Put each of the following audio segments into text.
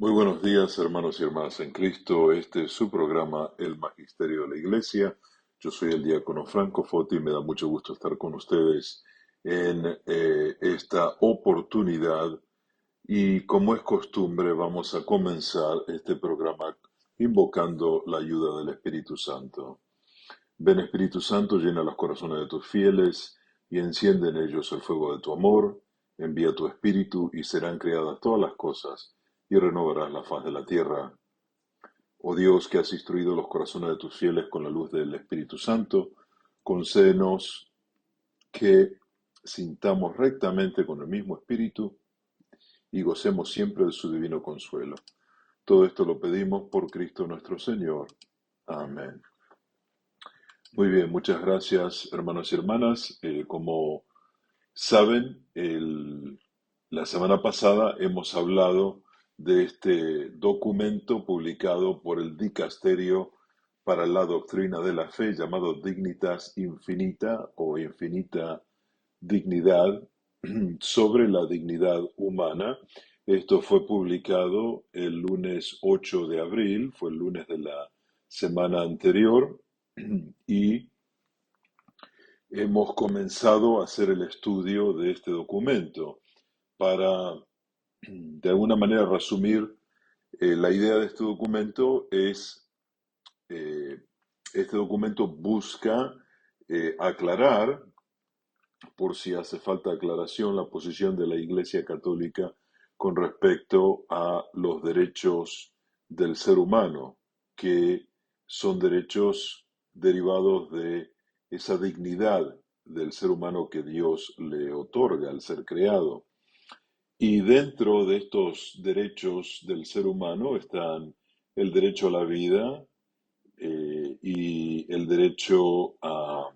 Muy buenos días, hermanos y hermanas en Cristo. Este es su programa, El Magisterio de la Iglesia. Yo soy el diácono Franco Foti y me da mucho gusto estar con ustedes en esta oportunidad. Y como es costumbre, vamos a comenzar este programa invocando la ayuda del Espíritu Santo. Ven Espíritu Santo, llena los corazones de tus fieles y enciende en ellos el fuego de tu amor. Envía tu Espíritu y serán creadas todas las cosas y renovarás la faz de la tierra. Oh Dios, que has instruido los corazones de tus fieles con la luz del Espíritu Santo, concédenos que sintamos rectamente con el mismo Espíritu y gocemos siempre de su divino consuelo. Todo esto lo pedimos por Cristo nuestro Señor. Amén. Muy bien, muchas gracias, hermanos y hermanas. Como saben, la semana pasada hemos hablado de este documento publicado por el Dicasterio para la Doctrina de la Fe, llamado Dignitas Infinita o Infinita Dignidad, sobre la dignidad humana. Esto fue publicado el lunes 8 de abril, fue el lunes de la semana anterior, y hemos comenzado a hacer el estudio de este documento para, de alguna manera, resumir. La idea de este documento es, eh, este documento busca aclarar, por si hace falta aclaración, la posición de la Iglesia Católica con respecto a los derechos del ser humano, que son derechos derivados de esa dignidad del ser humano que Dios le otorga al ser creado. Y dentro de estos derechos del ser humano están el derecho a la vida, y el derecho a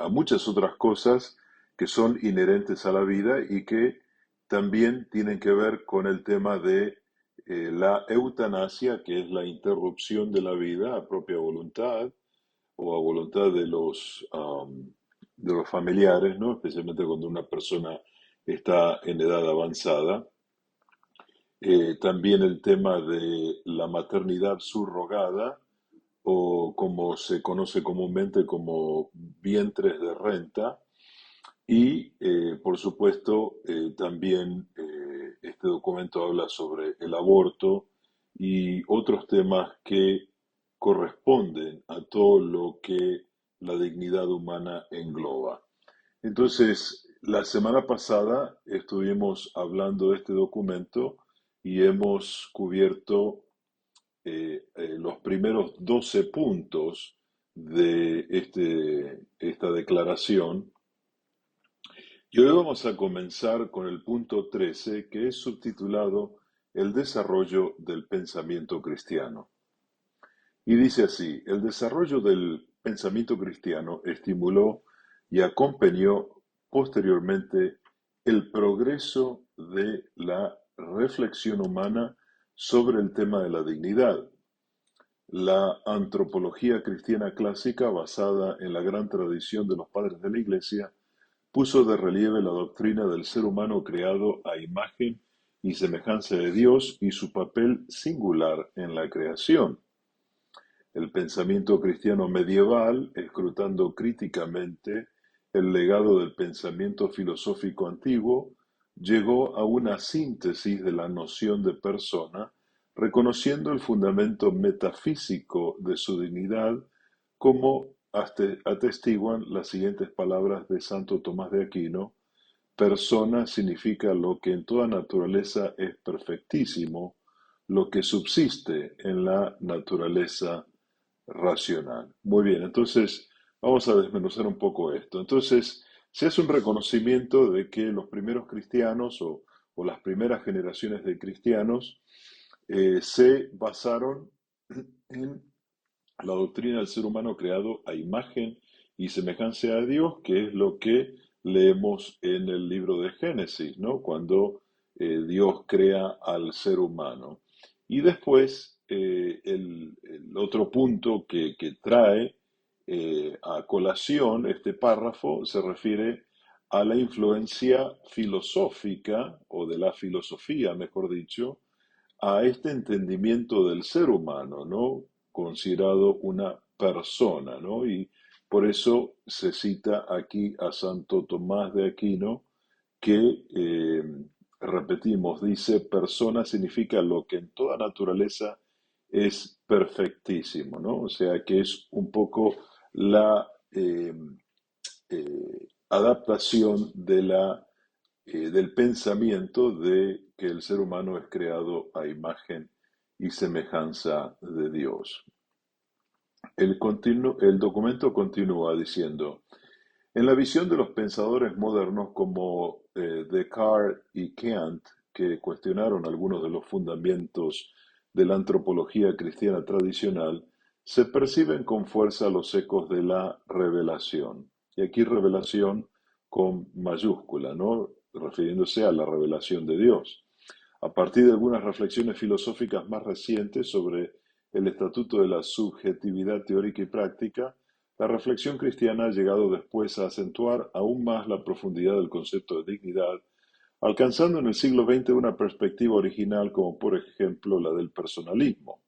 muchas otras cosas que son inherentes a la vida y que también tienen que ver con el tema de la eutanasia, que es la interrupción de la vida a propia voluntad o a voluntad de los familiares, ¿no? Especialmente cuando una persona está en edad avanzada. También el tema de la maternidad subrogada, o como se conoce comúnmente como vientres de renta. Y, por supuesto, también este documento habla sobre el aborto y otros temas que corresponden a todo lo que la dignidad humana engloba. Entonces, la semana pasada estuvimos hablando de este documento y hemos cubierto los primeros 12 puntos de esta declaración. Y hoy vamos a comenzar con el punto 13, que es subtitulado El desarrollo del pensamiento cristiano. Y dice así: el desarrollo del pensamiento cristiano estimuló y acompañó posteriormente el progreso de la reflexión humana sobre el tema de la dignidad. La antropología cristiana clásica, basada en la gran tradición de los padres de la Iglesia, puso de relieve la doctrina del ser humano creado a imagen y semejanza de Dios y su papel singular en la creación. El pensamiento cristiano medieval, escrutando críticamente el legado del pensamiento filosófico antiguo, llegó a una síntesis de la noción de persona, reconociendo el fundamento metafísico de su dignidad, como atestiguan las siguientes palabras de Santo Tomás de Aquino: persona significa lo que en toda naturaleza es perfectísimo, lo que subsiste en la naturaleza racional. Muy bien, entonces vamos a desmenuzar un poco esto. Entonces, se hace un reconocimiento de que los primeros cristianos o las primeras generaciones de cristianos se basaron en la doctrina del ser humano creado a imagen y semejanza de Dios, que es lo que leemos en el libro de Génesis, ¿no? Cuando Dios crea al ser humano. Y después, el otro punto que trae a colación este párrafo se refiere a la influencia filosófica, o de la filosofía, mejor dicho, a este entendimiento del ser humano, ¿no? Considerado una persona, ¿no? Y por eso se cita aquí a Santo Tomás de Aquino, que, repetimos, dice, persona significa lo que en toda naturaleza es perfectísimo, ¿no? O sea, que es un poco la adaptación del pensamiento de que el ser humano es creado a imagen y semejanza de Dios. El documento continúa diciendo, en la visión de los pensadores modernos como Descartes y Kant, que cuestionaron algunos de los fundamentos de la antropología cristiana tradicional, se perciben con fuerza los ecos de la revelación. Y aquí revelación con mayúscula, ¿no? Refiriéndose a la revelación de Dios. A partir de algunas reflexiones filosóficas más recientes sobre el estatuto de la subjetividad teórica y práctica, la reflexión cristiana ha llegado después a acentuar aún más la profundidad del concepto de dignidad, alcanzando en el siglo XX una perspectiva original como por ejemplo la del personalismo.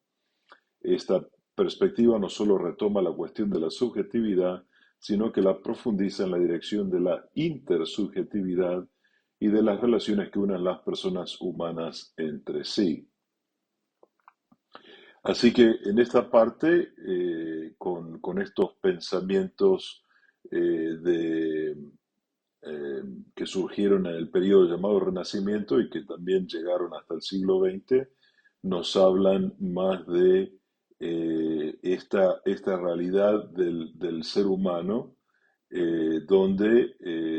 Esta perspectiva no solo retoma la cuestión de la subjetividad, sino que la profundiza en la dirección de la intersubjetividad y de las relaciones que unen las personas humanas entre sí. Así que en esta parte, con estos pensamientos de que surgieron en el periodo llamado Renacimiento y que también llegaron hasta el siglo XX, nos hablan más de esta realidad del ser humano, donde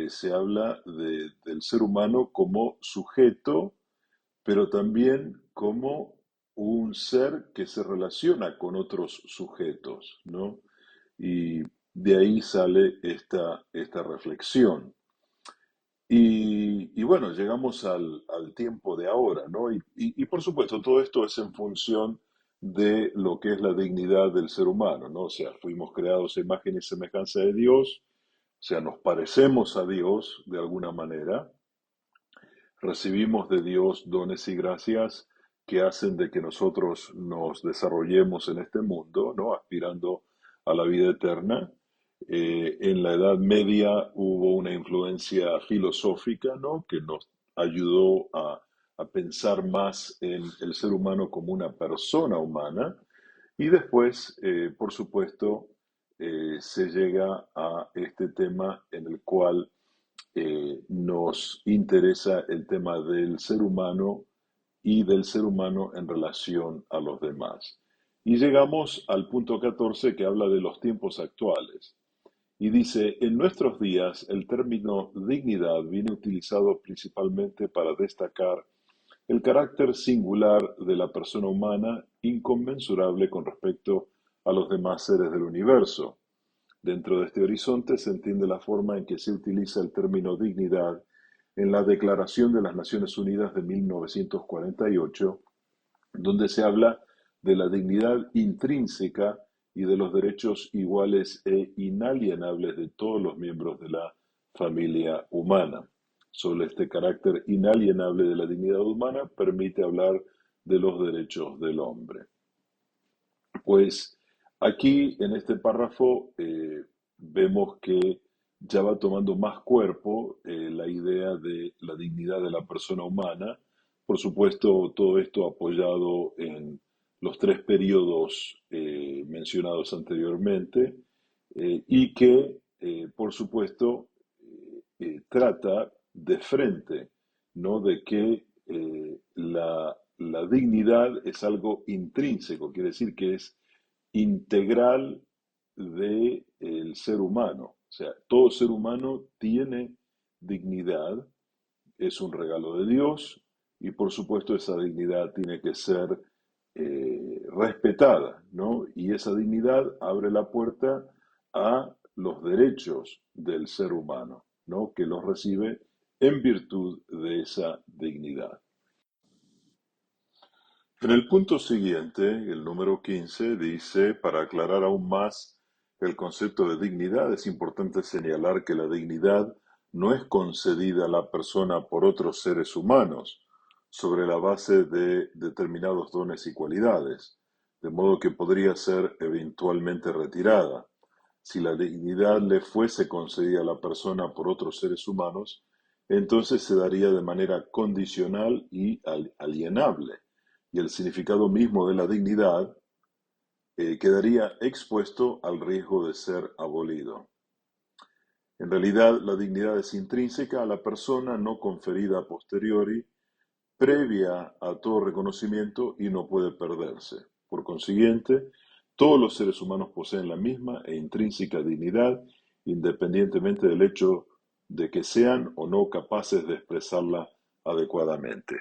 se habla del ser humano como sujeto, pero también como un ser que se relaciona con otros sujetos, ¿no? Y de ahí sale esta reflexión. Y bueno, llegamos al tiempo de ahora, ¿no? Y por supuesto, todo esto es en función de lo que es la dignidad del ser humano, ¿no? O sea, fuimos creados a imagen y semejanza de Dios, o sea, nos parecemos a Dios de alguna manera, recibimos de Dios dones y gracias que hacen de que nosotros nos desarrollemos en este mundo, ¿no? Aspirando a la vida eterna. En la Edad Media hubo una influencia filosófica, ¿no? Que nos ayudó a pensar más en el ser humano como una persona humana. Y después, por supuesto, se llega a este tema en el cual nos interesa el tema del ser humano y del ser humano en relación a los demás. Y llegamos al punto 14 que habla de los tiempos actuales. Y dice, en nuestros días el término dignidad viene utilizado principalmente para destacar el carácter singular de la persona humana, inconmensurable con respecto a los demás seres del universo. Dentro de este horizonte se entiende la forma en que se utiliza el término dignidad en la Declaración de las Naciones Unidas de 1948, donde se habla de la dignidad intrínseca y de los derechos iguales e inalienables de todos los miembros de la familia humana. Sobre este carácter inalienable de la dignidad humana permite hablar de los derechos del hombre. Pues aquí en este párrafo vemos que ya va tomando más cuerpo la idea de la dignidad de la persona humana. Por supuesto, todo esto apoyado en los tres periodos mencionados anteriormente y que, por supuesto, trata de frente, ¿no? De que la dignidad es algo intrínseco, quiere decir que es integral del ser humano. O sea, todo ser humano tiene dignidad, es un regalo de Dios y por supuesto esa dignidad tiene que ser respetada, ¿no? Y esa dignidad abre la puerta a los derechos del ser humano, ¿no? Que los recibe en virtud de esa dignidad. En el punto siguiente, el número 15 dice, para aclarar aún más el concepto de dignidad, es importante señalar que la dignidad no es concedida a la persona por otros seres humanos, sobre la base de determinados dones y cualidades, de modo que podría ser eventualmente retirada. Si la dignidad le fuese concedida a la persona por otros seres humanos, entonces se daría de manera condicional y alienable, y el significado mismo de la dignidad quedaría expuesto al riesgo de ser abolido. En realidad, la dignidad es intrínseca a la persona, no conferida a posteriori, previa a todo reconocimiento y no puede perderse. Por consiguiente, todos los seres humanos poseen la misma e intrínseca dignidad, independientemente del hecho de que sean o no capaces de expresarla adecuadamente.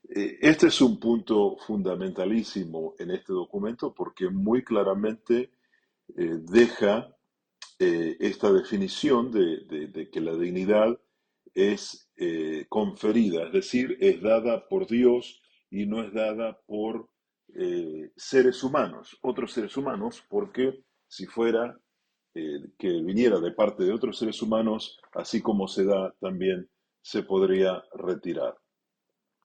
Este es un punto fundamentalísimo en este documento porque muy claramente deja esta definición de que la dignidad es conferida, es decir, es dada por Dios y no es dada por seres humanos, otros seres humanos, porque si fuera que viniera de parte de otros seres humanos, así como se da, también se podría retirar.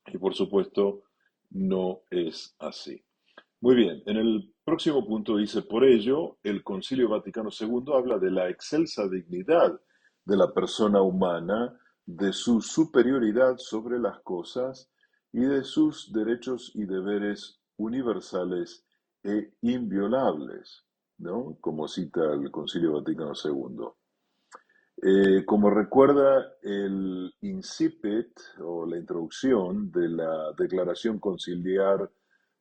Y por supuesto, no es así. Muy bien, en el próximo punto dice, por ello, el Concilio Vaticano II habla de la excelsa dignidad de la persona humana, de su superioridad sobre las cosas y de sus derechos y deberes universales e inviolables, ¿no? Como cita el Concilio Vaticano II. Como recuerda el incipit o la introducción de la Declaración Conciliar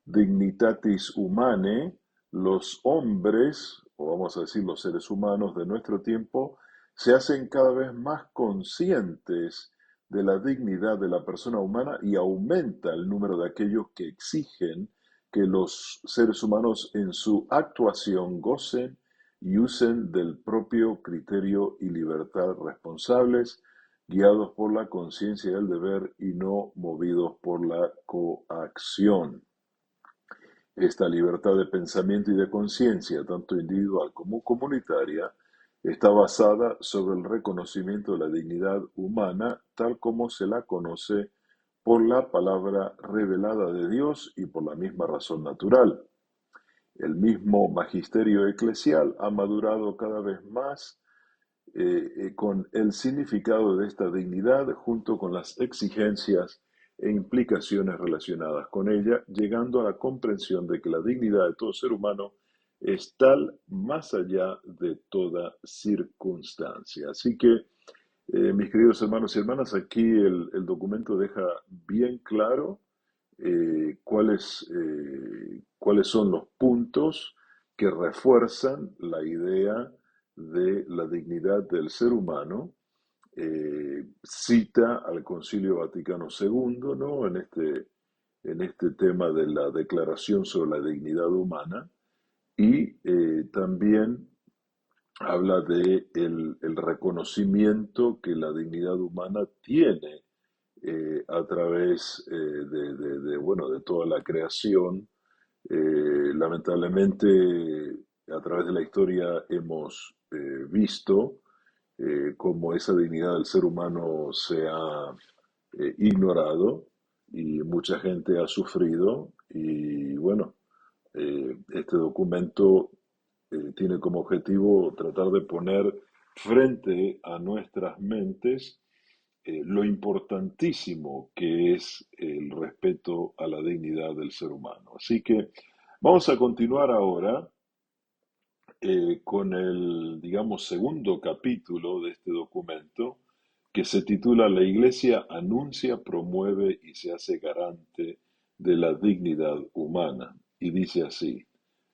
Dignitatis Humanae, los hombres, o vamos a decir los seres humanos de nuestro tiempo, se hacen cada vez más conscientes de la dignidad de la persona humana y aumenta el número de aquellos que exigen que los seres humanos en su actuación gocen y usen del propio criterio y libertad responsables, guiados por la conciencia y el deber y no movidos por la coacción. Esta libertad de pensamiento y de conciencia, tanto individual como comunitaria, está basada sobre el reconocimiento de la dignidad humana tal como se la conoce por la palabra revelada de Dios y por la misma razón natural. El mismo magisterio eclesial ha madurado cada vez más con el significado de esta dignidad junto con las exigencias e implicaciones relacionadas con ella, llegando a la comprensión de que la dignidad de todo ser humano es tal más allá de toda circunstancia. Así que, mis queridos hermanos y hermanas, aquí el documento deja bien claro cuáles son los puntos que refuerzan la idea de la dignidad del ser humano. Cita al Concilio Vaticano II, ¿no? En este tema de la Declaración sobre la Dignidad Humana y también habla de el reconocimiento que la dignidad humana tiene a través bueno, de toda la creación. Lamentablemente, a través de la historia hemos visto cómo esa dignidad del ser humano se ha ignorado y mucha gente ha sufrido. Y bueno, este documento tiene como objetivo tratar de poner frente a nuestras mentes lo importantísimo que es el respeto a la dignidad del ser humano. Así que vamos a continuar ahora con el, digamos, segundo capítulo de este documento que se titula La Iglesia anuncia, promueve y se hace garante de la dignidad humana. Y dice así,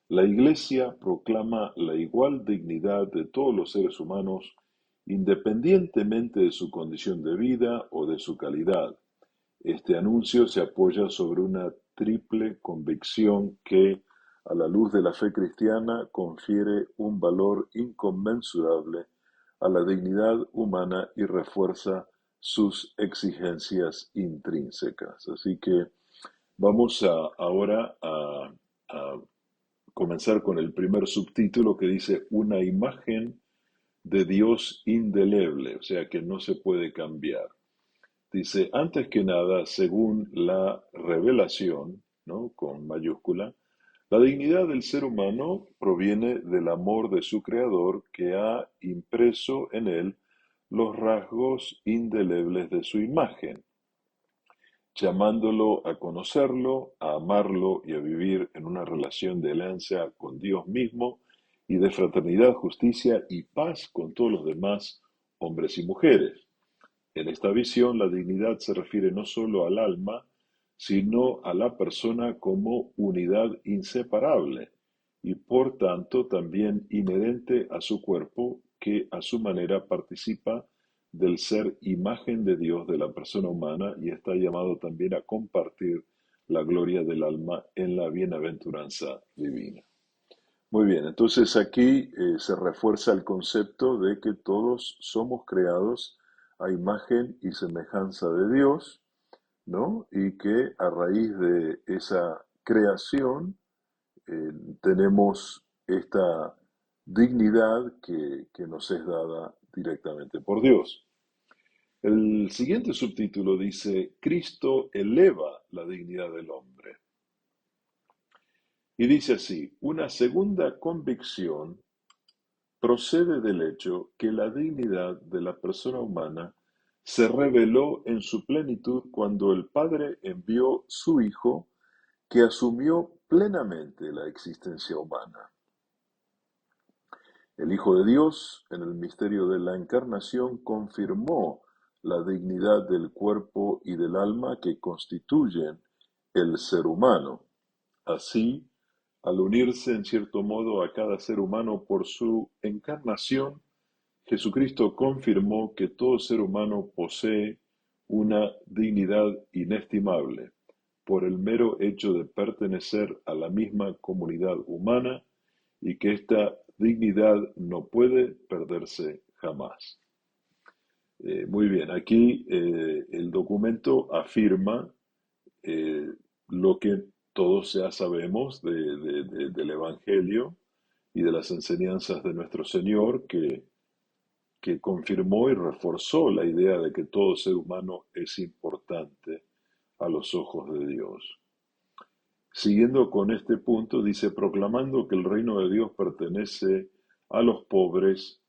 la Iglesia proclama la igual dignidad de todos los seres humanos independientemente de su condición de vida o de su calidad. Este anuncio se apoya sobre una triple convicción que, a la luz de la fe cristiana, confiere un valor inconmensurable a la dignidad humana y refuerza sus exigencias intrínsecas. Así que vamos ahora a comenzar con el primer subtítulo que dice una imagen de Dios indeleble, o sea que no se puede cambiar. Dice, antes que nada, según la revelación, ¿no? Con mayúscula, la dignidad del ser humano proviene del amor de su creador que ha impreso en él los rasgos indelebles de su imagen, llamándolo a conocerlo, a amarlo y a vivir en una relación de alianza con Dios mismo y de fraternidad, justicia y paz con todos los demás hombres y mujeres. En esta visión, la dignidad se refiere no solo al alma, sino a la persona como unidad inseparable y por tanto también inherente a su cuerpo, que a su manera participa del ser imagen de Dios de la persona humana y está llamado también a compartir la gloria del alma en la bienaventuranza divina. Muy bien, entonces aquí se refuerza el concepto de que todos somos creados a imagen y semejanza de Dios, ¿no? Y que a raíz de esa creación tenemos esta dignidad que nos es dada directamente por Dios. El siguiente subtítulo dice, Cristo eleva la dignidad del hombre. Y dice así, una segunda convicción procede del hecho que la dignidad de la persona humana se reveló en su plenitud cuando el Padre envió su Hijo, que asumió plenamente la existencia humana. El Hijo de Dios, en el misterio de la encarnación, confirmó la dignidad del cuerpo y del alma que constituyen el ser humano. Así, al unirse en cierto modo a cada ser humano por su encarnación, Jesucristo confirmó que todo ser humano posee una dignidad inestimable por el mero hecho de pertenecer a la misma comunidad humana y que esta dignidad no puede perderse jamás. Muy bien, aquí el documento afirma eh, lo que todos ya sabemos del Evangelio y de las enseñanzas de nuestro Señor, que confirmó y reforzó la idea de que todo ser humano es importante a los ojos de Dios. Siguiendo con este punto, dice, proclamando que el reino de Dios pertenece a los pobres,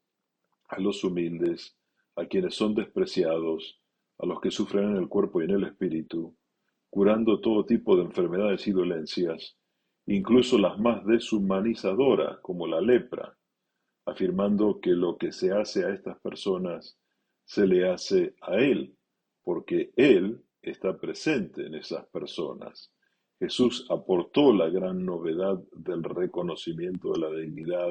a los humildes, a quienes son despreciados, a los que sufren en el cuerpo y en el espíritu, curando todo tipo de enfermedades y dolencias, incluso las más deshumanizadoras, como la lepra, afirmando que lo que se hace a estas personas se le hace a Él, porque Él está presente en esas personas. Jesús aportó la gran novedad del reconocimiento de la dignidad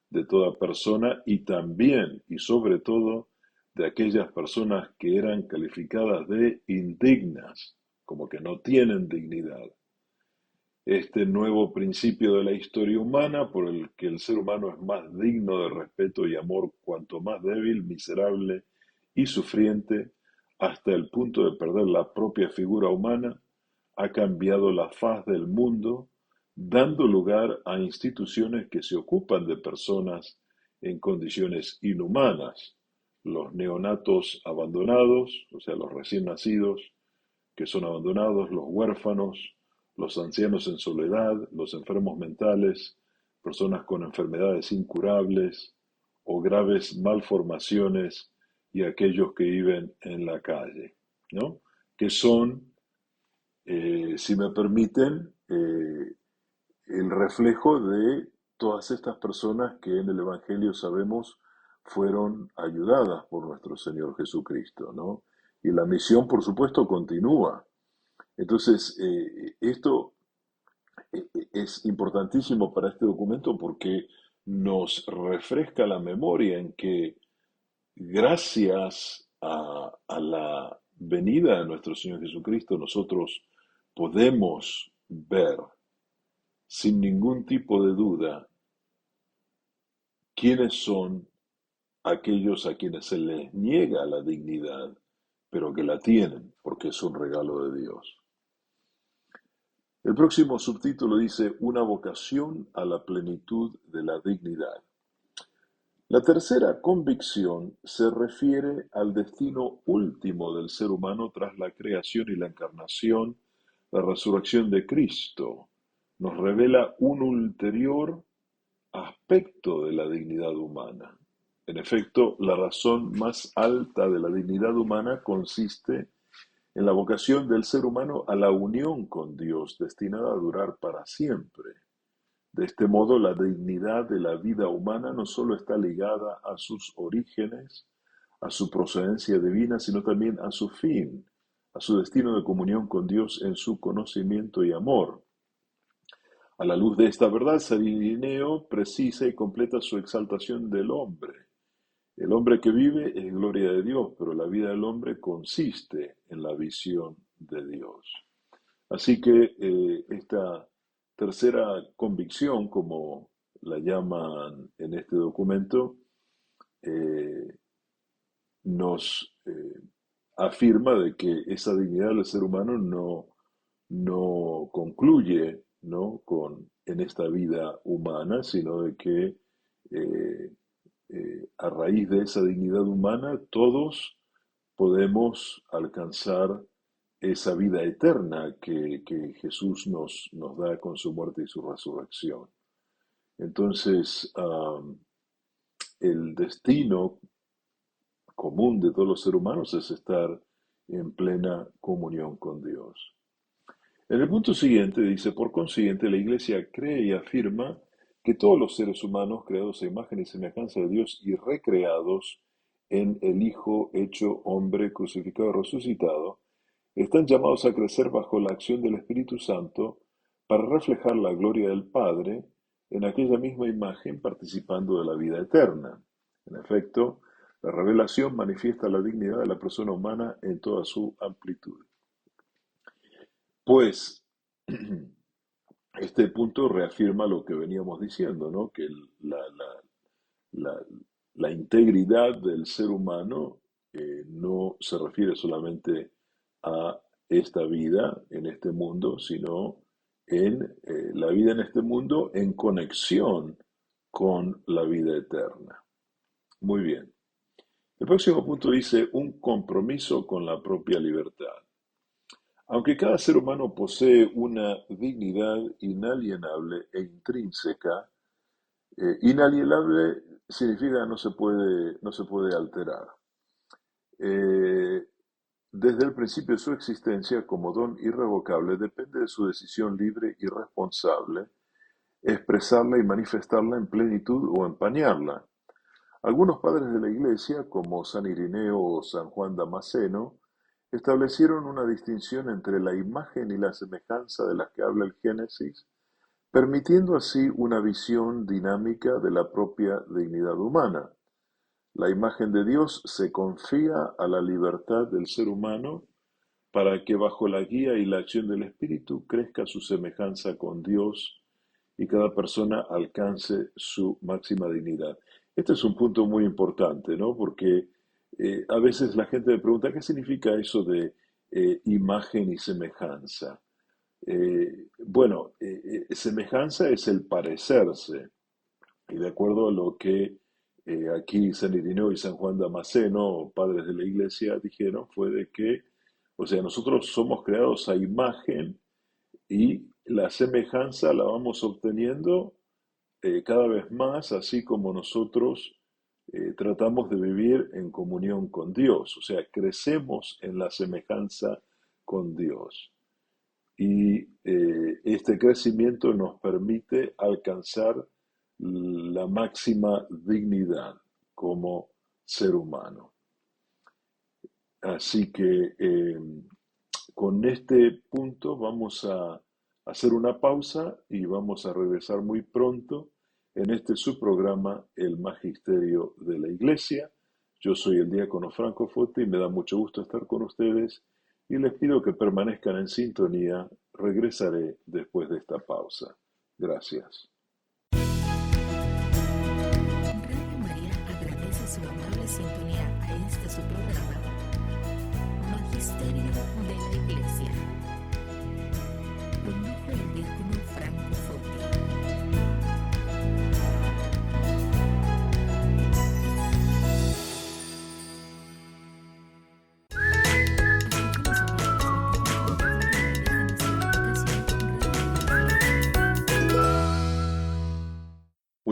de toda persona y también y sobre todo de aquellas personas que eran calificadas de indignas, como que no tienen dignidad. Este nuevo principio de la historia humana, por el que el ser humano es más digno de respeto y amor cuanto más débil, miserable y sufriente, hasta el punto de perder la propia figura humana, ha cambiado la faz del mundo, dando lugar a instituciones que se ocupan de personas en condiciones inhumanas, los neonatos abandonados, o sea, los recién nacidos, que son abandonados, los huérfanos, los ancianos en soledad, los enfermos mentales, personas con enfermedades incurables o graves malformaciones y aquellos que viven en la calle, ¿no? Que son, si me permiten, el reflejo de todas estas personas que en el Evangelio sabemos fueron ayudadas por nuestro Señor Jesucristo, ¿no? Y la misión, por supuesto, continúa. Entonces, esto es importantísimo para este documento porque nos refresca la memoria en que gracias a la venida de nuestro Señor Jesucristo nosotros podemos ver sin ningún tipo de duda quiénes son aquellos a quienes se les niega la dignidad, pero que la tienen porque es un regalo de Dios. El próximo subtítulo dice una vocación a la plenitud de la dignidad. La tercera convicción se refiere al destino último del ser humano tras la creación y la encarnación, la resurrección de Cristo. Nos revela un ulterior aspecto de la dignidad humana. En efecto, la razón más alta de la dignidad humana consiste en la vocación del ser humano a la unión con Dios, destinada a durar para siempre. De este modo, la dignidad de la vida humana no solo está ligada a sus orígenes, a su procedencia divina, sino también a su fin, a su destino de comunión con Dios en su conocimiento y amor. A la luz de esta verdad, San Irineo precisa y completa su exaltación del hombre. El hombre que vive es gloria de Dios, pero la vida del hombre consiste en la visión de Dios. Así que esta tercera convicción, como la llaman en este documento, eh, nos afirma de que esa dignidad del ser humano no concluye, ¿no?, en esta vida humana, sino de que eh, a raíz de esa dignidad humana todos podemos alcanzar esa vida eterna que Jesús nos da con su muerte y su resurrección. Entonces, el destino común de todos los seres humanos es estar en plena comunión con Dios. En el punto siguiente dice, por consiguiente, la Iglesia cree y afirma que todos los seres humanos, creados a imagen y semejanza de Dios y recreados en el Hijo hecho hombre, crucificado y resucitado, están llamados a crecer bajo la acción del Espíritu Santo para reflejar la gloria del Padre en aquella misma imagen, participando de la vida eterna. En efecto, la revelación manifiesta la dignidad de la persona humana en toda su amplitud. Pues este punto reafirma lo que veníamos diciendo, ¿no? Que la- la integridad del ser humano no se refiere solamente a esta vida en este mundo, sino en la vida en este mundo en conexión con la vida eterna. Muy bien. El próximo punto dice un compromiso con la propia libertad. Aunque cada ser humano posee una dignidad inalienable e intrínseca, inalienable significa no se puede alterar. Eh, Desde el principio de su existencia como don irrevocable depende de su decisión libre y responsable expresarla y manifestarla en plenitud o empañarla. Algunos padres de la Iglesia, como San Irineo o San Juan Damasceno, establecieron una distinción entre la imagen y la semejanza de las que habla el Génesis, permitiendo así una visión dinámica de la propia dignidad humana. La imagen de Dios se confía a la libertad del ser humano para que bajo la guía y la acción del Espíritu crezca su semejanza con Dios y cada persona alcance su máxima dignidad. Este es un punto muy importante, ¿no? Porque a veces la gente me pregunta, ¿qué significa eso de imagen y semejanza? Semejanza es el parecerse, y de acuerdo a lo que aquí San Irineo y San Juan Damasceno, padres de la iglesia, dijeron, fue de que, o sea, nosotros somos creados a imagen y la semejanza la vamos obteniendo cada vez más, así como nosotros tratamos de vivir en comunión con Dios, o sea, crecemos en la semejanza con Dios. Y este crecimiento nos permite alcanzar la máxima dignidad como ser humano. Así que con este punto vamos a hacer una pausa y vamos a regresar muy pronto en este subprograma El Magisterio de la Iglesia. Yo soy el diácono Franco Foti y me da mucho gusto estar con ustedes y les pido que permanezcan en sintonía. Regresaré después de esta pausa. Gracias. Radio María agradece su amable sintonía a este su programa, Magisterio de la Iglesia. Condujo el diácono Franco Foti.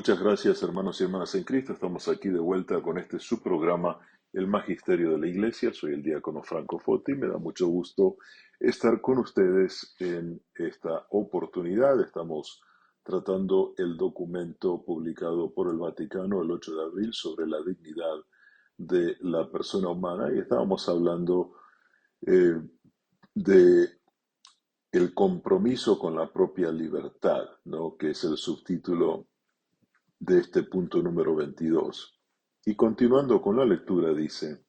Muchas gracias, hermanos y hermanas en Cristo. Estamos aquí de vuelta con este subprograma, El Magisterio de la Iglesia. Soy el diácono Franco Foti. Me da mucho gusto estar con ustedes en esta oportunidad. Estamos tratando el documento publicado por el Vaticano el 8 de abril sobre la dignidad de la persona humana y estábamos hablando eh, de el compromiso con la propia libertad, ¿no? Que es el subtítulo de este punto número 22. Y continuando con la lectura dice,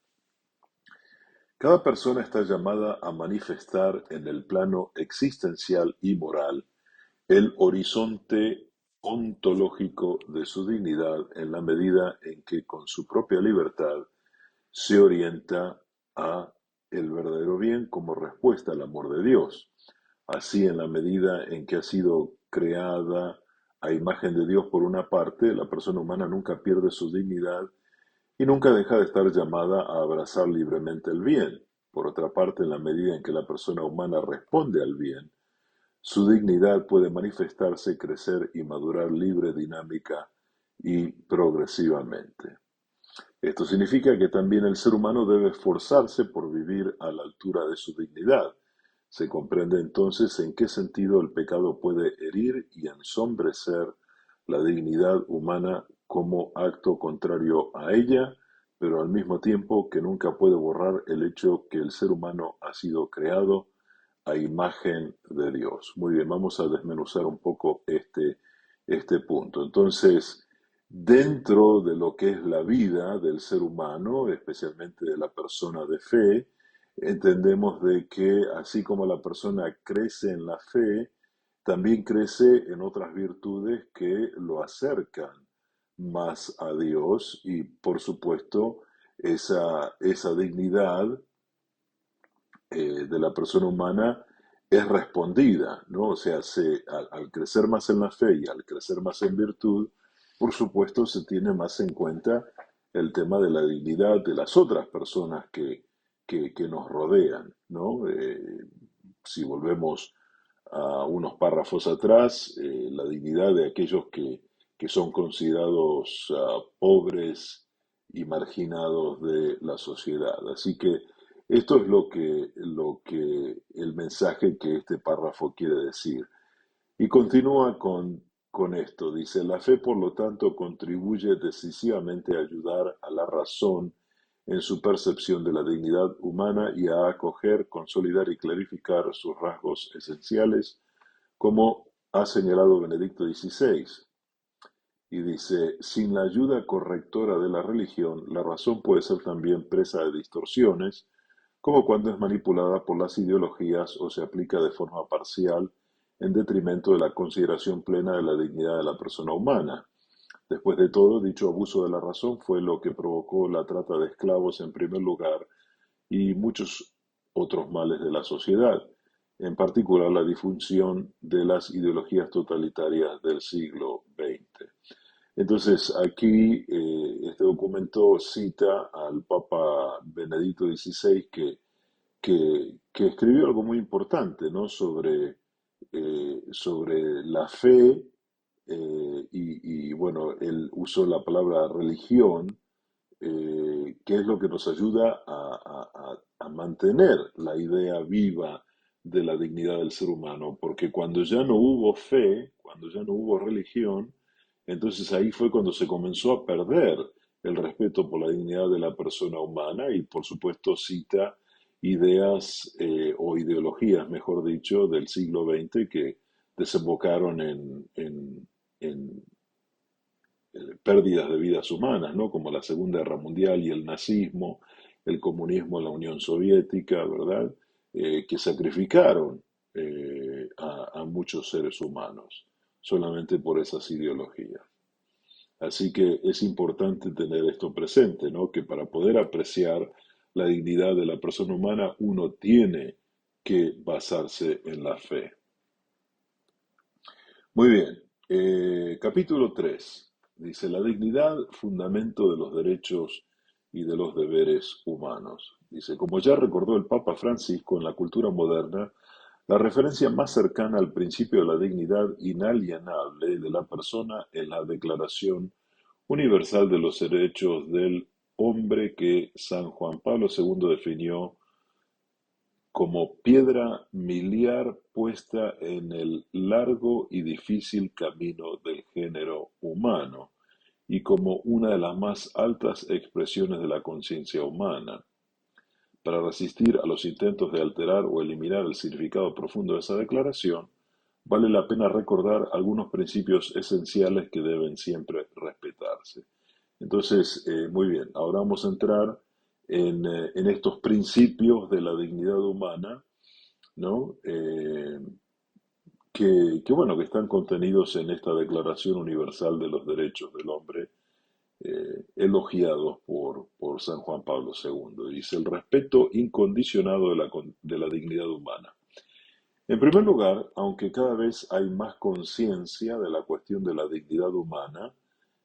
cada persona está llamada a manifestar en el plano existencial y moral el horizonte ontológico de su dignidad en la medida en que con su propia libertad se orienta a el verdadero bien como respuesta al amor de Dios. Así, en la medida en que ha sido creada a imagen de Dios por una parte, la persona humana nunca pierde su dignidad y nunca deja de estar llamada a abrazar libremente el bien. Por otra parte, en la medida en que la persona humana responde al bien, su dignidad puede manifestarse, crecer y madurar libre, dinámica y progresivamente. Esto significa que también el ser humano debe esforzarse por vivir a la altura de su dignidad. Se comprende entonces en qué sentido el pecado puede herir y ensombrecer la dignidad humana como acto contrario a ella, pero al mismo tiempo que nunca puede borrar el hecho que el ser humano ha sido creado a imagen de Dios. Muy bien, vamos a desmenuzar un poco este punto. Entonces, dentro de lo que es la vida del ser humano, especialmente de la persona de fe, entendemos de que así como la persona crece en la fe, también crece en otras virtudes que lo acercan más a Dios y, por supuesto, esa dignidad de la persona humana es respondida, ¿no? O sea, al crecer más en la fe y al crecer más en virtud, por supuesto se tiene más en cuenta el tema de la dignidad de las otras personas que nos rodean, ¿no? Si volvemos a unos párrafos atrás, la dignidad de aquellos que son considerados pobres y marginados de la sociedad. Así que esto es lo que el mensaje que este párrafo quiere decir. Y continúa con esto. Dice, la fe, por lo tanto, contribuye decisivamente a ayudar a la razón en su percepción de la dignidad humana y a acoger, consolidar y clarificar sus rasgos esenciales, como ha señalado Benedicto XVI. Y dice, sin la ayuda correctora de la religión, la razón puede ser también presa de distorsiones, como cuando es manipulada por las ideologías o se aplica de forma parcial en detrimento de la consideración plena de la dignidad de la persona humana. Después de todo, dicho abuso de la razón fue lo que provocó la trata de esclavos en primer lugar y muchos otros males de la sociedad, en particular la difusión de las ideologías totalitarias del siglo XX. Entonces, aquí este documento cita al Papa Benedicto XVI que escribió algo muy importante, ¿no? Sobre la fe bueno, él usó la palabra religión, que es lo que nos ayuda a mantener la idea viva de la dignidad del ser humano, porque cuando ya no hubo fe, cuando ya no hubo religión, entonces ahí fue cuando se comenzó a perder el respeto por la dignidad de la persona humana y por supuesto cita ideas o ideologías, mejor dicho, del siglo XX que desembocaron en pérdidas de vidas humanas, ¿no? Como la Segunda Guerra Mundial y el nazismo, el comunismo en la Unión Soviética, ¿verdad? Que sacrificaron a muchos seres humanos solamente por esas ideologías. Así que es importante tener esto presente, ¿no? Que para poder apreciar la dignidad de la persona humana, uno tiene que basarse en la fe. Muy bien, capítulo 3 dice, la dignidad, fundamento de los derechos y de los deberes humanos. Dice, como ya recordó el Papa Francisco, en la cultura moderna, La referencia más cercana al principio de la dignidad inalienable de la persona es la Declaración Universal de los Derechos del Hombre que San Juan Pablo II definió como piedra miliar puesta en el largo y difícil camino del género humano y como una de las más altas expresiones de la conciencia humana. Para resistir a los intentos de alterar o eliminar el significado profundo de esa declaración, vale la pena recordar algunos principios esenciales que deben siempre respetarse. Entonces, muy bien, ahora vamos a entrar en estos principios de la dignidad humana, ¿no? Bueno, que están contenidos en esta Declaración Universal de los Derechos del Hombre, elogiados por San Juan Pablo II. Dice, el respeto incondicionado de la dignidad humana. En primer lugar, aunque cada vez hay más conciencia de la cuestión de la dignidad humana,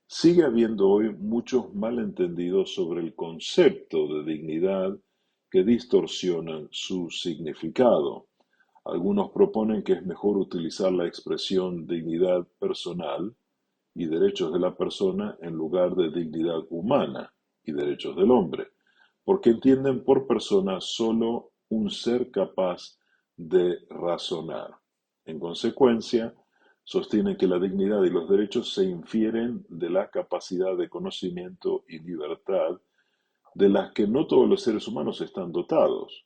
sigue habiendo hoy muchos malentendidos sobre el concepto de dignidad que distorsionan su significado. Algunos proponen que es mejor utilizar la expresión dignidad personal y derechos de la persona en lugar de dignidad humana y derechos del hombre, porque entienden por persona solo un ser capaz de razonar. En consecuencia, sostienen que la dignidad y los derechos se infieren de la capacidad de conocimiento y libertad de las que no todos los seres humanos están dotados.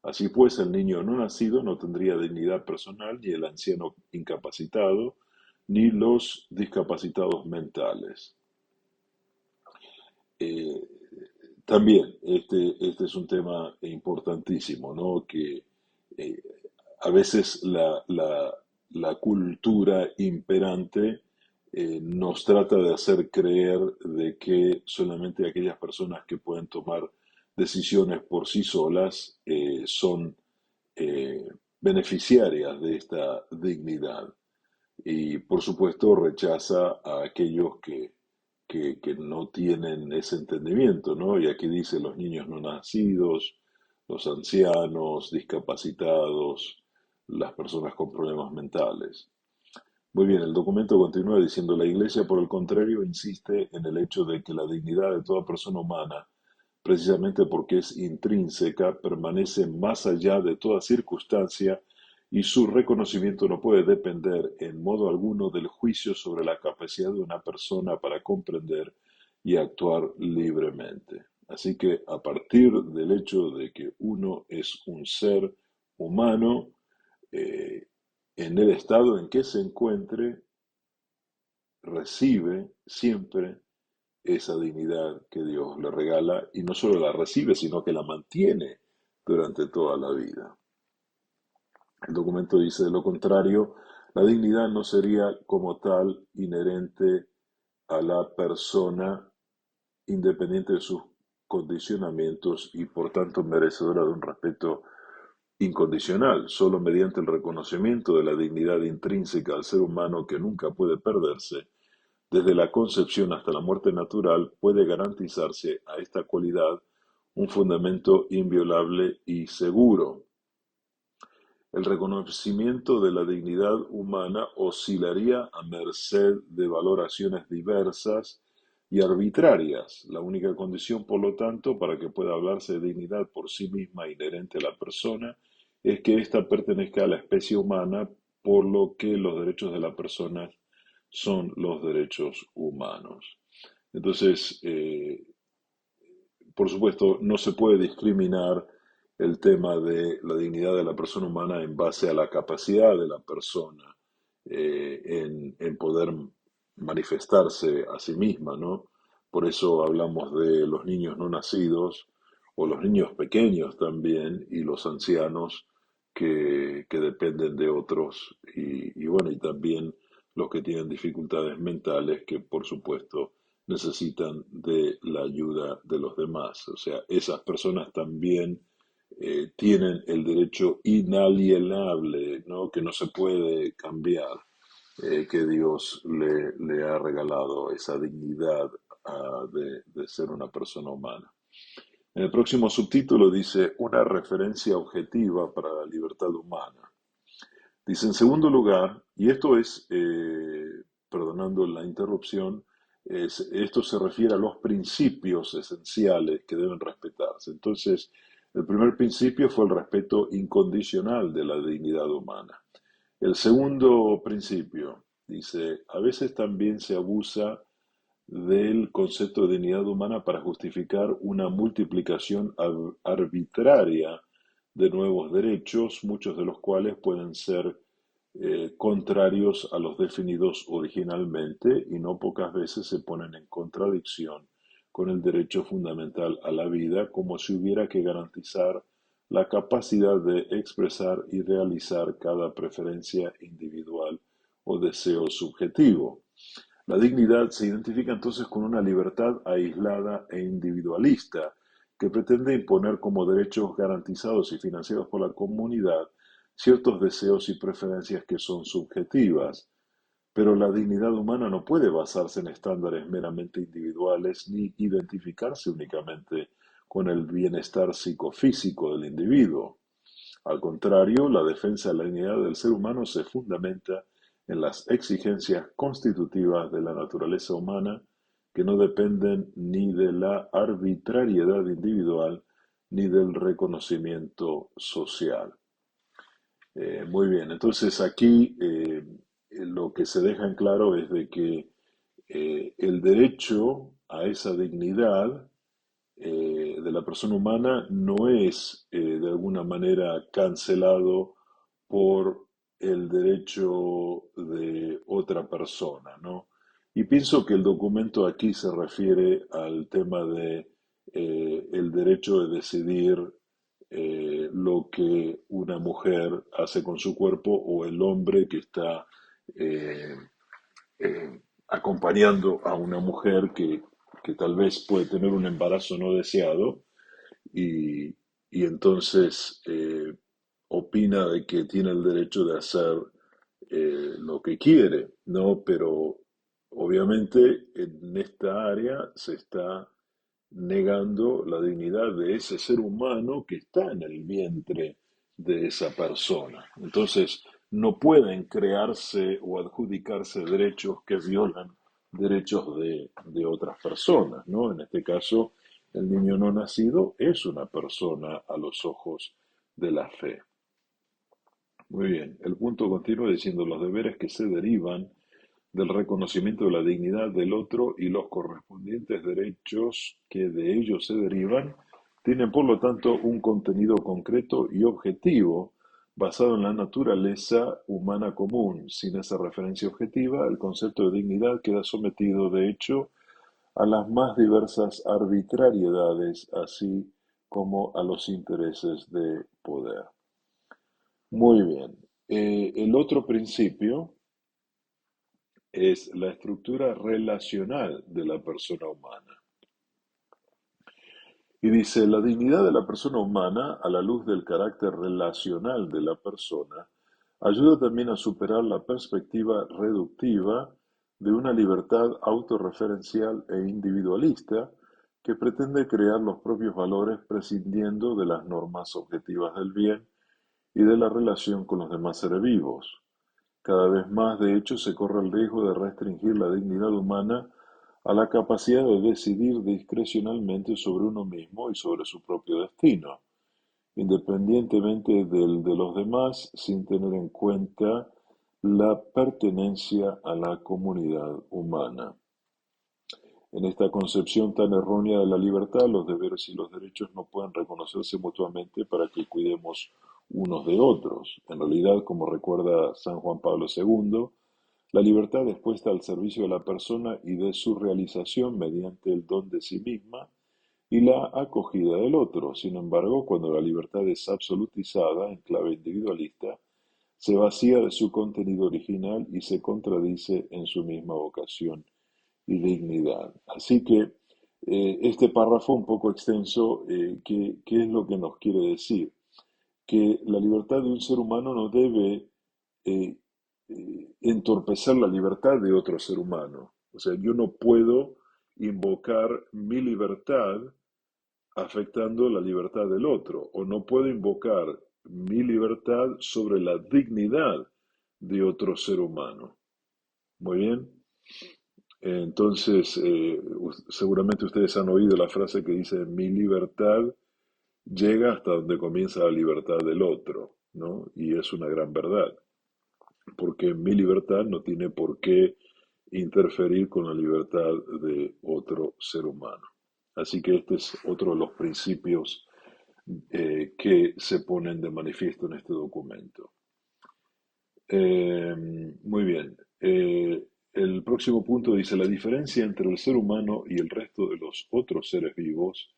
Así pues, el niño no nacido no tendría dignidad personal, ni el anciano incapacitado, ni los discapacitados mentales. Eh, También, este es un tema importantísimo, ¿no? Que eh, a veces la cultura imperante nos trata de hacer creer de que solamente aquellas personas que pueden tomar decisiones por sí solas son eh, beneficiarias de esta dignidad y por supuesto rechaza a aquellos que no tienen ese entendimiento, ¿no? Y aquí dice los niños no nacidos, los ancianos, discapacitados, las personas con problemas mentales. Muy bien, el documento continúa diciendo, la Iglesia, por el contrario, insiste en el hecho de que la dignidad de toda persona humana, precisamente porque es intrínseca, permanece más allá de toda circunstancia y su reconocimiento no puede depender en modo alguno del juicio sobre la capacidad de una persona para comprender y actuar libremente. Así que a partir del hecho de que uno es un ser humano, eh, en el estado en que se encuentre, recibe siempre esa dignidad que Dios le regala y no solo la recibe, sino que la mantiene durante toda la vida. El documento dice, de lo contrario, la dignidad no sería como tal inherente a la persona independiente de sus condicionamientos y por tanto merecedora de un respeto incondicional, solo mediante el reconocimiento de la dignidad intrínseca al ser humano que nunca puede perderse, desde la concepción hasta la muerte natural, puede garantizarse a esta cualidad un fundamento inviolable y seguro. El reconocimiento de la dignidad humana oscilaría a merced de valoraciones diversas y arbitrarias. La única condición, por lo tanto, para que pueda hablarse de dignidad por sí misma inherente a la persona es que ésta pertenezca a la especie humana, por lo que los derechos de la persona son los derechos humanos. Entonces, por supuesto, no se puede discriminar el tema de la dignidad de la persona humana en base a la capacidad de la persona en poder manifestarse a sí misma, ¿no? Por eso hablamos de los niños no nacidos o los niños pequeños también y los ancianos que dependen de otros y bueno, y también los que tienen dificultades mentales que por supuesto necesitan de la ayuda de los demás. O sea, esas personas también tienen el derecho inalienable, ¿no? Que no se puede cambiar, que Dios le ha regalado esa dignidad de ser una persona humana. En el próximo subtítulo dice una referencia objetiva para la libertad humana. Dice en segundo lugar, y esto es, perdonando la interrupción, esto se refiere a los principios esenciales que deben respetarse. Entonces, el primer principio fue el respeto incondicional de la dignidad humana. El segundo principio dice, a veces también se abusa del concepto de dignidad humana para justificar una multiplicación arbitraria de nuevos derechos, muchos de los cuales pueden ser contrarios a los definidos originalmente y no pocas veces se ponen en contradicción con el derecho fundamental a la vida, como si hubiera que garantizar la capacidad de expresar y realizar cada preferencia individual o deseo subjetivo. La dignidad se identifica entonces con una libertad aislada e individualista que pretende imponer como derechos garantizados y financiados por la comunidad ciertos deseos y preferencias que son subjetivas. Pero la dignidad humana no puede basarse en estándares meramente individuales ni identificarse únicamente con el bienestar psicofísico del individuo. Al contrario, la defensa de la dignidad del ser humano se fundamenta en las exigencias constitutivas de la naturaleza humana que no dependen ni de la arbitrariedad individual ni del reconocimiento social. Muy bien, entonces aquí lo que se deja en claro es de que el derecho a esa dignidad de la persona humana no es de alguna manera cancelado por el derecho de otra persona, ¿no? Y pienso que el documento aquí se refiere al tema de el derecho de decidir lo que una mujer hace con su cuerpo o el hombre que está eh, acompañando a una mujer que tal vez puede tener un embarazo no deseado y, y entonces opina de que tiene el derecho de hacer lo que quiere, ¿no? Pero obviamente en esta área se está negando la dignidad de ese ser humano que está en el vientre de esa persona. Entonces, no pueden crearse o adjudicarse derechos que violan derechos de otras personas, ¿no? En este caso, el niño no nacido es una persona a los ojos de la fe. Muy bien, el punto continúa diciendo los deberes que se derivan del reconocimiento de la dignidad del otro y los correspondientes derechos que de ellos se derivan, tienen por lo tanto un contenido concreto y objetivo basado en la naturaleza humana común. Sin esa referencia objetiva, el concepto de dignidad queda sometido, de hecho, a las más diversas arbitrariedades, así como a los intereses de poder. Muy bien. El otro principio es la estructura relacional de la persona humana. Y dice, la dignidad de la persona humana, a la luz del carácter relacional de la persona, ayuda también a superar la perspectiva reductiva de una libertad autorreferencial e individualista que pretende crear los propios valores prescindiendo de las normas objetivas del bien y de la relación con los demás seres vivos. Cada vez más, de hecho, se corre el riesgo de restringir la dignidad humana a la capacidad de decidir discrecionalmente sobre uno mismo y sobre su propio destino, independientemente del de los demás, sin tener en cuenta la pertenencia a la comunidad humana. En esta concepción tan errónea de la libertad, los deberes y los derechos no pueden reconocerse mutuamente para que cuidemos unos de otros. En realidad, como recuerda San Juan Pablo II, la libertad es puesta al servicio de la persona y de su realización mediante el don de sí misma y la acogida del otro. Sin embargo, cuando la libertad es absolutizada en clave individualista, se vacía de su contenido original y se contradice en su misma vocación y dignidad. Así que este párrafo un poco extenso, ¿qué es lo que nos quiere decir? Que la libertad de un ser humano no debe eh, entorpecer la libertad de otro ser humano. O sea, yo no puedo invocar mi libertad afectando la libertad del otro, o no puedo invocar mi libertad sobre la dignidad de otro ser humano. Muy bien. Entonces, seguramente ustedes han oído la frase que dice, mi libertad llega hasta donde comienza la libertad del otro, ¿no? Y es una gran verdad, porque mi libertad no tiene por qué interferir con la libertad de otro ser humano. Así que este es otro de los principios que se ponen de manifiesto en este documento. Muy bien. El próximo punto dice, la diferencia entre el ser humano y el resto de los otros seres vivos,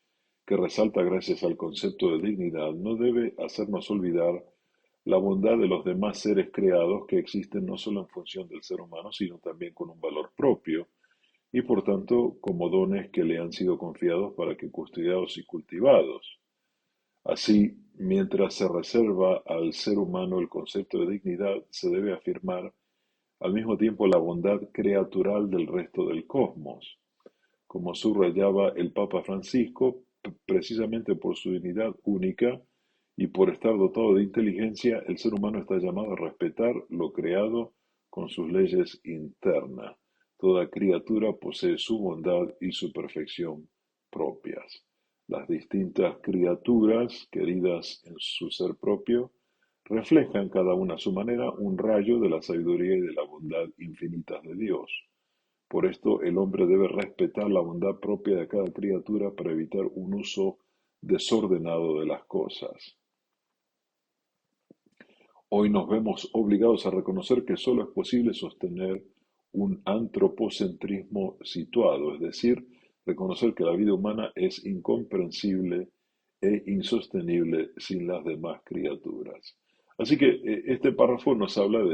que resalta gracias al concepto de dignidad, no debe hacernos olvidar la bondad de los demás seres creados que existen no solo en función del ser humano, sino también con un valor propio y por tanto como dones que le han sido confiados para que custodiados y cultivados. Así, mientras se reserva al ser humano el concepto de dignidad, se debe afirmar al mismo tiempo la bondad creatural del resto del cosmos, como subrayaba el Papa Francisco, precisamente por su dignidad única y por estar dotado de inteligencia, el ser humano está llamado a respetar lo creado con sus leyes internas. Toda criatura posee su bondad y su perfección propias. Las distintas criaturas, queridas en su ser propio, reflejan cada una a su manera un rayo de la sabiduría y de la bondad infinitas de Dios. Por esto, el hombre debe respetar la bondad propia de cada criatura para evitar un uso desordenado de las cosas. Hoy nos vemos obligados a reconocer que solo es posible sostener un antropocentrismo situado, es decir, reconocer que la vida humana es incomprensible e insostenible sin las demás criaturas. Así que este párrafo nos habla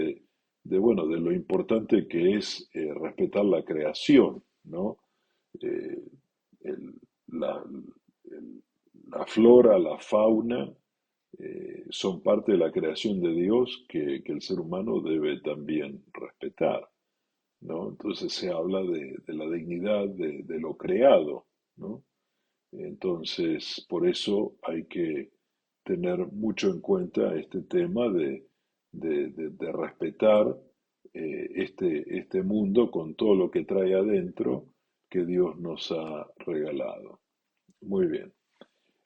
bueno, de lo importante que es respetar la creación, ¿no? Eh, el- la, el- la flora, la fauna, son parte de la creación de Dios que el ser humano debe también respetar, ¿no? Entonces se habla de la dignidad de lo creado, ¿no? Entonces, por eso hay que tener mucho en cuenta este tema de respetar este mundo con todo lo que trae adentro que Dios nos ha regalado. Muy bien.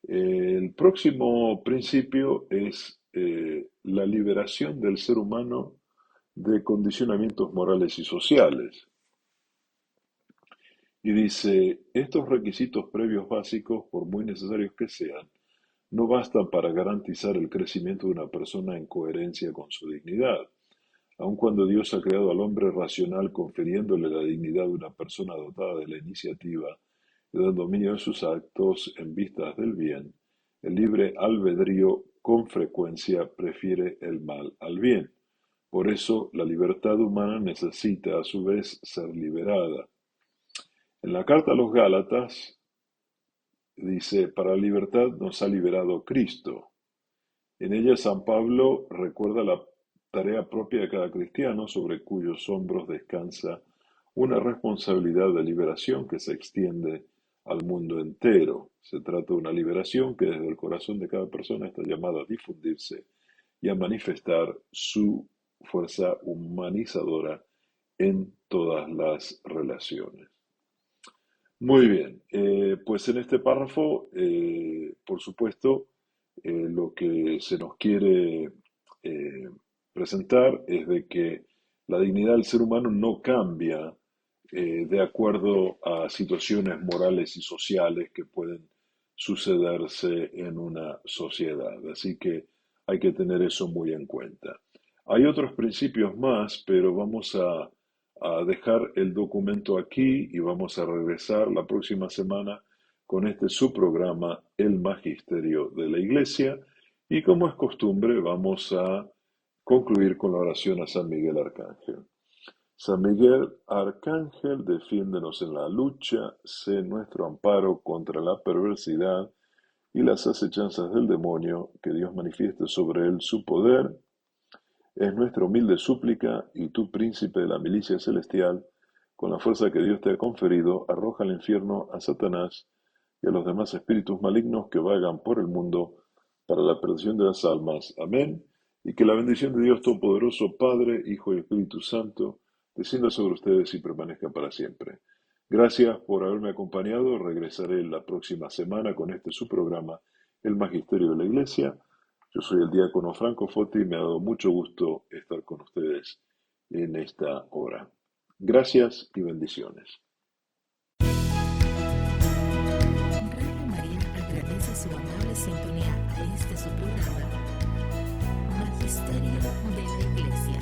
El próximo principio es la liberación del ser humano de condicionamientos morales y sociales. Y dice, estos requisitos previos básicos, por muy necesarios que sean, no bastan para garantizar el crecimiento de una persona en coherencia con su dignidad. Aun cuando Dios ha creado al hombre racional confiriéndole la dignidad de una persona dotada de la iniciativa y del dominio de sus actos en vistas del bien, el libre albedrío con frecuencia prefiere el mal al bien. Por eso, la libertad humana necesita a su vez ser liberada. En la carta a los Gálatas dice, para la libertad nos ha liberado Cristo. En ella San Pablo recuerda la tarea propia de cada cristiano sobre cuyos hombros descansa una responsabilidad de liberación que se extiende al mundo entero. Se trata de una liberación que desde el corazón de cada persona está llamada a difundirse y a manifestar su fuerza humanizadora en todas las relaciones. Muy bien, pues en este párrafo, por supuesto, lo que se nos quiere eh, presentar es de que la dignidad del ser humano no cambia de acuerdo a situaciones morales y sociales que pueden sucederse en una sociedad. Así que hay que tener eso muy en cuenta. Hay otros principios más, pero vamos a dejar el documento aquí y vamos a regresar la próxima semana con este su programa, El Magisterio de la Iglesia. Y como es costumbre, vamos a concluir con la oración a San Miguel Arcángel. San Miguel Arcángel, defiéndenos en la lucha, sé nuestro amparo contra la perversidad y las acechanzas del demonio, que Dios manifieste sobre él su poder. Es nuestra humilde súplica, y tú, príncipe de la milicia celestial, con la fuerza que Dios te ha conferido, arroja al infierno a Satanás y a los demás espíritus malignos que vagan por el mundo para la perdición de las almas. Amén. Y que la bendición de Dios Todopoderoso, Padre, Hijo y Espíritu Santo, descienda sobre ustedes y permanezca para siempre. Gracias por haberme acompañado. Regresaré la próxima semana con este su programa, El Magisterio de la Iglesia. Yo soy el diácono Franco Foti y me ha dado mucho gusto estar con ustedes en esta hora. Gracias y bendiciones. Radio María agradece su amable sintonía a este su programa, Magisterio de la Iglesia.